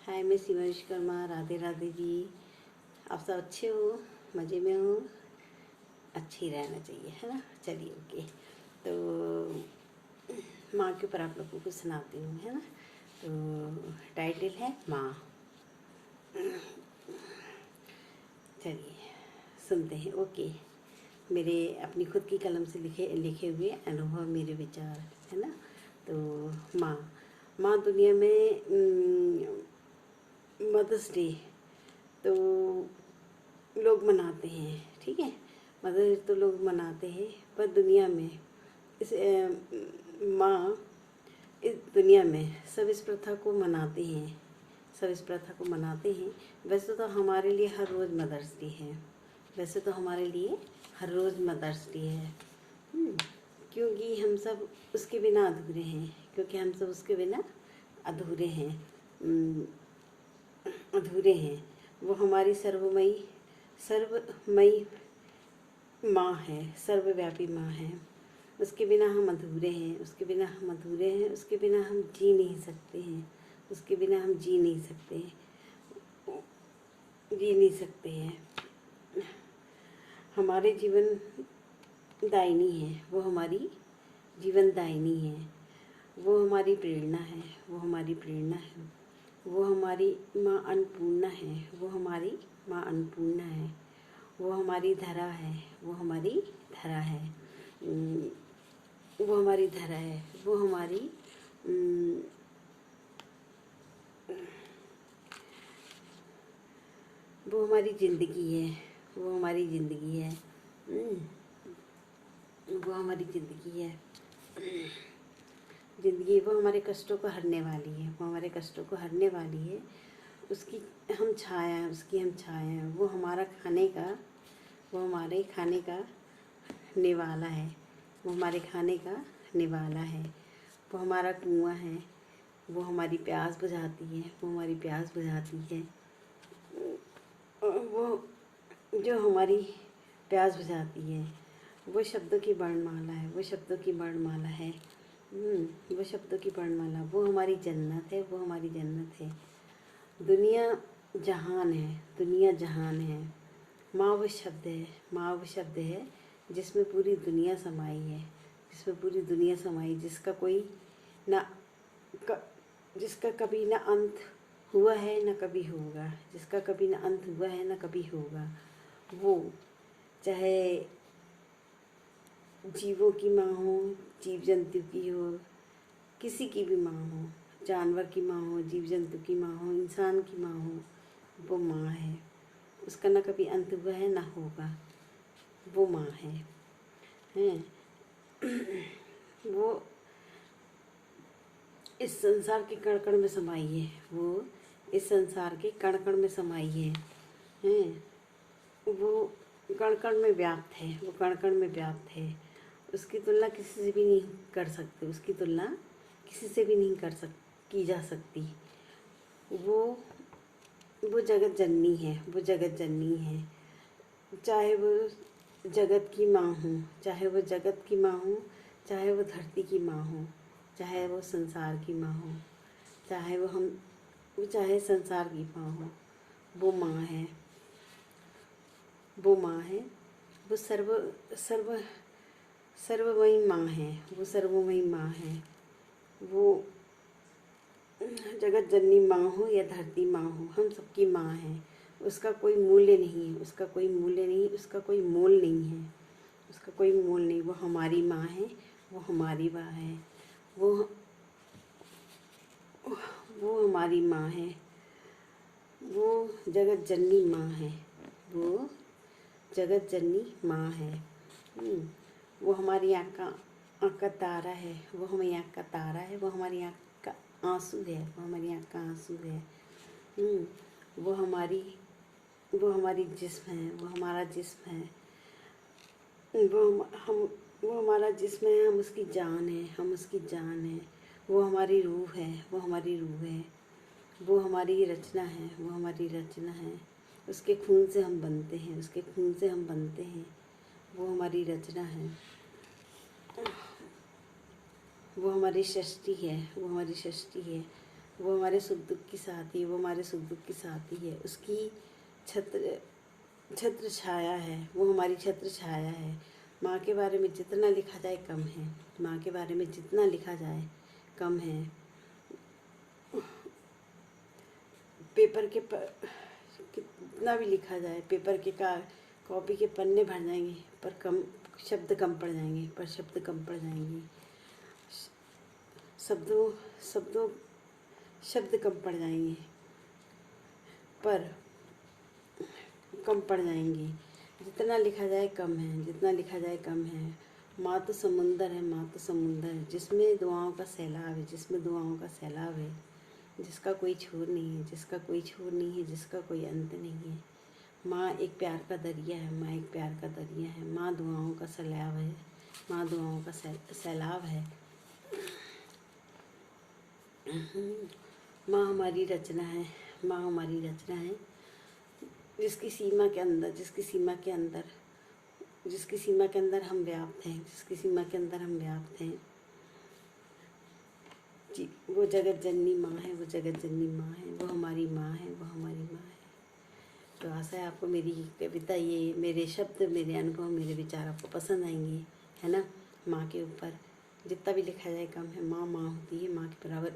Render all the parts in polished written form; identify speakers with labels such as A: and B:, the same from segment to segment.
A: हाय, मैं सीमा विश्वकर्मा। राधे राधे जी। आप सब अच्छे हो, मज़े में हो? अच्छे ही रहना चाहिए, है ना। चलिए, ओके। तो माँ के ऊपर आप लोगों को सुनाती हूँ, है ना। तो टाइटल है माँ। चलिए सुनते हैं। ओके। मेरे अपनी खुद की कलम से लिखे हुए अनुभव, मेरे विचार, है ना। तो माँ दुनिया में मदर्स डे तो लोग मनाते हैं, ठीक है। मदर तो लोग मनाते हैं, पर दुनिया में इस माँ इस दुनिया में सब इस प्रथा को मनाते हैं, सब इस प्रथा को मनाते हैं। वैसे तो हमारे लिए हर रोज़ मदर्स डे है, वैसे तो हमारे लिए हर रोज़ मदर्स डे है। क्योंकि हम सब उसके बिना अधूरे हैं, क्योंकि हम सब उसके बिना अधूरे हैं, अधूरे हैं। वो हमारी सर्वमयी माँ है, सर्वव्यापी माँ है। उसके बिना हम अधूरे हैं, उसके बिना हम अधूरे हैं, उसके बिना हम जी नहीं सकते हैं, उसके बिना हम जी नहीं सकते हैं, जी नहीं सकते हैं। हमारे जीवन दायिनी है, वो हमारी जीवन दायिनी है, वो हमारी प्रेरणा है, वो हमारी प्रेरणा है। वो हमारी माँ अन्नपूर्णा है, वो हमारी माँ अन्नपूर्णा है। वो हमारी धरा है, वो हमारी धरा है। वो हमारी धरा है, वो हमारी वो हमारी ज़िंदगी है, वो हमारी ज़िंदगी है। वो हमारी ज़िंदगी है। ज़िंदगी वो हमारे कष्टों को हरने वाली है, वो हमारे कष्टों को हरने वाली है। उसकी हम छाया हैं, उसकी हम छाया हैं। वो हमारा वो हमारे खाने का निवाला है, वो हमारे खाने का निवाला है। वो हमारा कुआँ है, वो हमारी प्यास बुझाती है, वो हमारी प्यास बुझाती है। वो जो हमारी प्यास बुझाती है, वो शब्दों की वर्णमाला है, वो शब्दों की वर्णमाला है। वो शब्दों की वर्णमाला, वो हमारी जन्नत है, वो हमारी जन्नत है। दुनिया जहान है, दुनिया जहान है। माँ वो शब्द है, माँ वो शब्द है जिसमें पूरी दुनिया समाई है, जिसमें पूरी दुनिया समाई, जिसका कभी ना अंत हुआ है ना कभी होगा, जिसका कभी ना अंत हुआ है ना कभी होगा। वो चाहे जीवों की माँ हो, जीव जंतु की हो, किसी की भी माँ हो, जानवर की माँ हो, जीव जंतु की माँ हो, इंसान की माँ हो, वो माँ है। उसका ना कभी अंत हुआ है ना होगा, वो माँ है, हैं। वो इस संसार के कण कण में समाई है, वो इस संसार के कण कण में समाई है, हैं। वो कण कण में व्याप्त है, वो कण कण में व्याप्त है। उसकी तुलना किसी से भी नहीं कर सकते, उसकी तुलना किसी से भी नहीं की जा सकती। वो जगत जननी है, वो जगत जननी है। चाहे वो जगत की माँ हो, चाहे वो जगत की माँ हो, चाहे वो धरती की माँ हो, चाहे वो संसार की माँ हो, चाहे संसार की माँ हो, वो माँ है, वो माँ है। वो सर्वमयी माँ है, वो सर्वमयी माँ है। वो जगत जननी माँ हो या धरती माँ हो, हम सबकी माँ है। उसका कोई मूल्य नहीं है, उसका कोई मूल्य नहीं, उसका कोई मोल नहीं है, उसका कोई मोल नहीं। वो हमारी माँ है, वो हमारी माँ है। वो वो हमारी माँ है, वो जगत जननी माँ है, वो जगत जननी माँ है। वो हमारी आँख का तारा है, वो हमारी आँख का तारा है, वो हमारी आँख का आंसू है, वो हमारी आँख का आंसू है। वो हमारी जिस्म है, वो हमारा जिस्म है। वो हमारा जिस्म है, हम उसकी जान है, हम उसकी जान है। वो हमारी रूह है, वो हमारी रूह है। वो हमारी रचना है, वो हमारी रचना है। उसके खून से हम बनते हैं, उसके खून से हम बनते हैं। वो हमारी रचना है, वो हमारी सृष्टि है, वो हमारी सृष्टि है। वो हमारे सुख दुख की साथी, वो हमारे सुख दुख की साथी है। उसकी छत्र छत्र छाया है, वो हमारी छत्र छाया है। माँ के बारे में जितना लिखा जाए कम है, माँ के बारे में जितना लिखा जाए कम है। पेपर के कितना भी लिखा जाए, पेपर के कॉपी के पन्ने भर जाएंगे पर शब्द कम पड़ जाएंगे। शब्द कम पड़ जाएंगे पर कम पड़ जाएंगे। जितना लिखा जाए कम है। माँ तो समुंदर है, माँ तो समुंदर है, जिसमें दुआओं का सैलाब है, जिसका कोई छोर नहीं है, जिसका कोई अंत नहीं है। माँ एक प्यार का दरिया है, माँ दुआओं का सैलाब है। माँ हमारी रचना है, जिसकी सीमा के अंदर हम व्याप्त हैं, जी। वो जगत जननी माँ है, वो हमारी माँ है। तो आशा है आपको मेरी कविता, ये मेरे शब्द, मेरे अनुभव, मेरे विचार आपको पसंद आएंगे, है ना। माँ के ऊपर जितना भी लिखा जाए कम है। माँ होती है, माँ के बराबर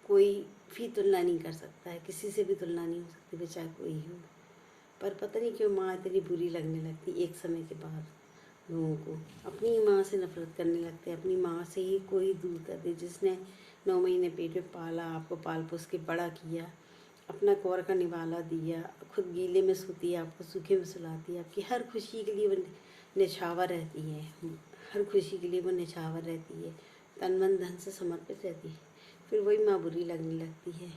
A: कोई भी तुलना नहीं कर सकता है, किसी से भी तुलना नहीं हो सकती, वो चाहे कोई हो। पर पता नहीं क्यों माँ इतनी बुरी लगने लगती एक समय के बाद लोगों को, अपनी माँ से नफरत करने लगते हैं। अपनी माँ से ही कोई दूर कर दे, जिसने 9 महीने पेट में पाला, आपको पाल पोस के बड़ा किया, अपना कौर का निवाला दिया, खुद गीले में सोती है, आपको सूखे में सुलाती है, आपकी हर खुशी के लिए वो निछावर रहती है, तन मन धन से समर्पित रहती है। फिर वही माँ बुरी लगने लगती है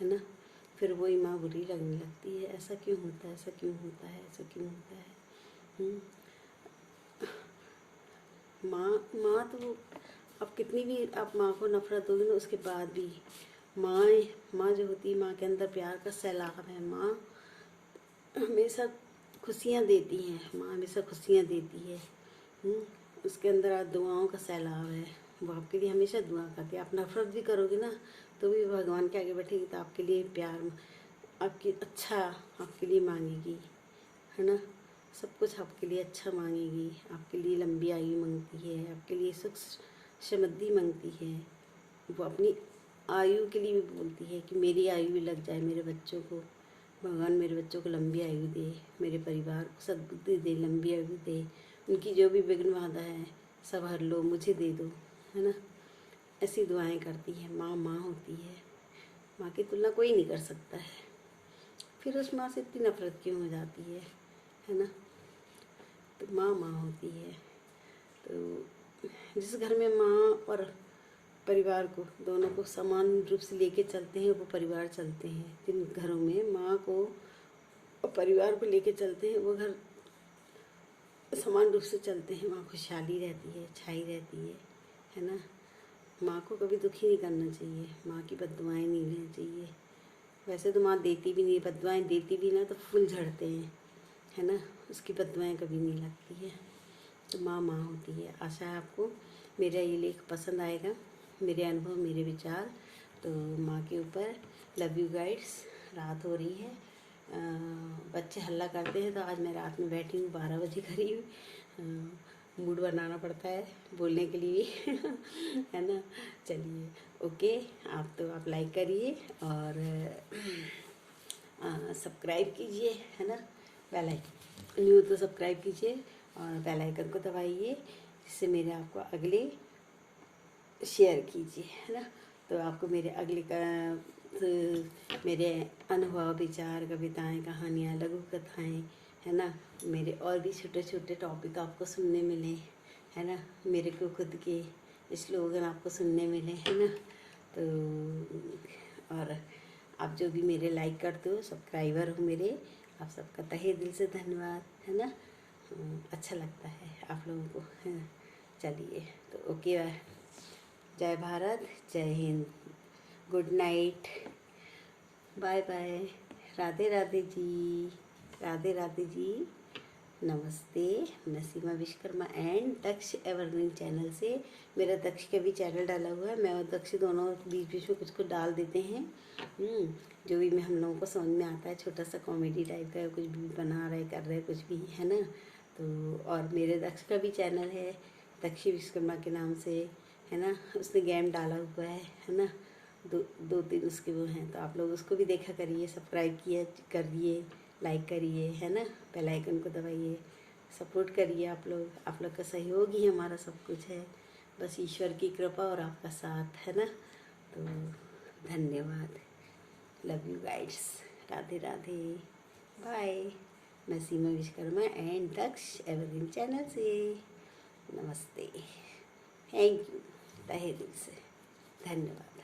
A: ना। ऐसा क्यों होता है। माँ तो अब कितनी भी आप माँ को नफरत होगी ना, उसके बाद भी माँ जो होती है, माँ के अंदर प्यार का सैलाब है। माँ हमेशा खुशियाँ देती है। उसके अंदर आज दुआओं का सैलाब है, वो आपके लिए हमेशा दुआ करती है। आप नफरत भी करोगे ना तो भी भगवान के आगे बैठेगी, तो आपके लिए प्यार, आपके लिए मांगेगी, है ना। सब कुछ आपके लिए अच्छा मांगेगी, आपके लिए लंबी आयु मांगती है, आपके लिए सुख समृद्धि मांगती है। वो अपनी आयु के लिए भी बोलती है कि मेरी आयु भी लग जाए, मेरे बच्चों को, भगवान मेरे बच्चों को लंबी आयु दे, मेरे परिवार को सद्बुद्धि दे, लंबी आयु दे, उनकी जो भी विघ्न बाधा है सब हर लो, मुझे दे दो, है ना। ऐसी दुआएं करती है माँ होती है। माँ की तुलना कोई नहीं कर सकता है। फिर उस माँ से इतनी नफरत क्यों हो जाती है ना। तो माँ होती है। तो जिस घर में माँ और परिवार को, दोनों को समान रूप से लेके चलते हैं, वो परिवार चलते हैं। जिन घरों में माँ को और परिवार को लेके चलते हैं, वो घर समान रूप से चलते हैं, वहाँ खुशहाली रहती है, छाई रहती है ना। माँ को कभी दुखी नहीं करना चाहिए, माँ की बददुआएं नहीं लेनी चाहिए। वैसे तो माँ देती भी नहीं, बददुआएं देती भी ना तो फूल झड़ते हैं, है ना। उसकी बददुआएं कभी नहीं लगती है। तो माँ होती है। आशा है आपको मेरा ये लेख पसंद आएगा, मेरे अनुभव, मेरे विचार। तो माँ के ऊपर लव यू गाइड्स। रात हो रही है, बच्चे हल्ला करते हैं, तो आज मैं रात में बैठी हूँ 12 बजे करीब। मूड बनाना पड़ता है बोलने के लिए है ना। चलिए ओके, आप लाइक करिए और सब्सक्राइब कीजिए, है ना। बेल आइकन न्यू तो सब्सक्राइब कीजिए और बेल आइकन को दबाइए, जिससे मेरे आपको अगले शेयर कीजिए, है ना। तो आपको मेरे अगले मेरे अनुभव, विचार, कविताएं, कहानियाँ, लघु कथाएं, है ना, मेरे और भी छोटे छोटे टॉपिक आपको सुनने मिले, है ना। मेरे को खुद के स्लोगन आपको सुनने मिले, है ना। तो और आप जो भी मेरे लाइक करते हो, सब्सक्राइबर हो मेरे, आप सबका तहे दिल से धन्यवाद, है ना। अच्छा लगता है आप लोगों को, है ना। चलिए तो ओके, जय भारत, जय Hind, good night, bye bye, Radhe Radhe ji, Radhe Radhe ji. नमस्ते, मैं Seema Vishwakarma and Daksh evergreen channel से। मेरा दक्ष का भी चैनल डाला हुआ है, मैं और दक्ष दोनों बीच बीच में कुछ डाल देते हैं। जो भी मैं हम लोगों को समझ में आता है, छोटा सा कॉमेडी टाइप का, कुछ भी बना रहे कर रहे कुछ भी, है ना। तो और मेरे दक्ष का भी चैनल है दक्ष विश्वकर्मा के नाम से, है ना। उसने गेम डाला हुआ है ना। दो तीन उसके वो हैं, तो आप लोग उसको भी देखा करिए, सब्सक्राइब किया करिए, लाइक करिए, है ना। बेल आइकन को दबाइए, सपोर्ट करिए। आप लोग का सहयोग ही हमारा सब कुछ है। बस ईश्वर की कृपा और आपका साथ, है ना। तो धन्यवाद। Love you guys. Radhe Radhe. Bye. मैं Seema Vishwakarma and Daksh evergreen channel से। नमस्ते। थैंक यू तहे दिल से। धन्यवाद।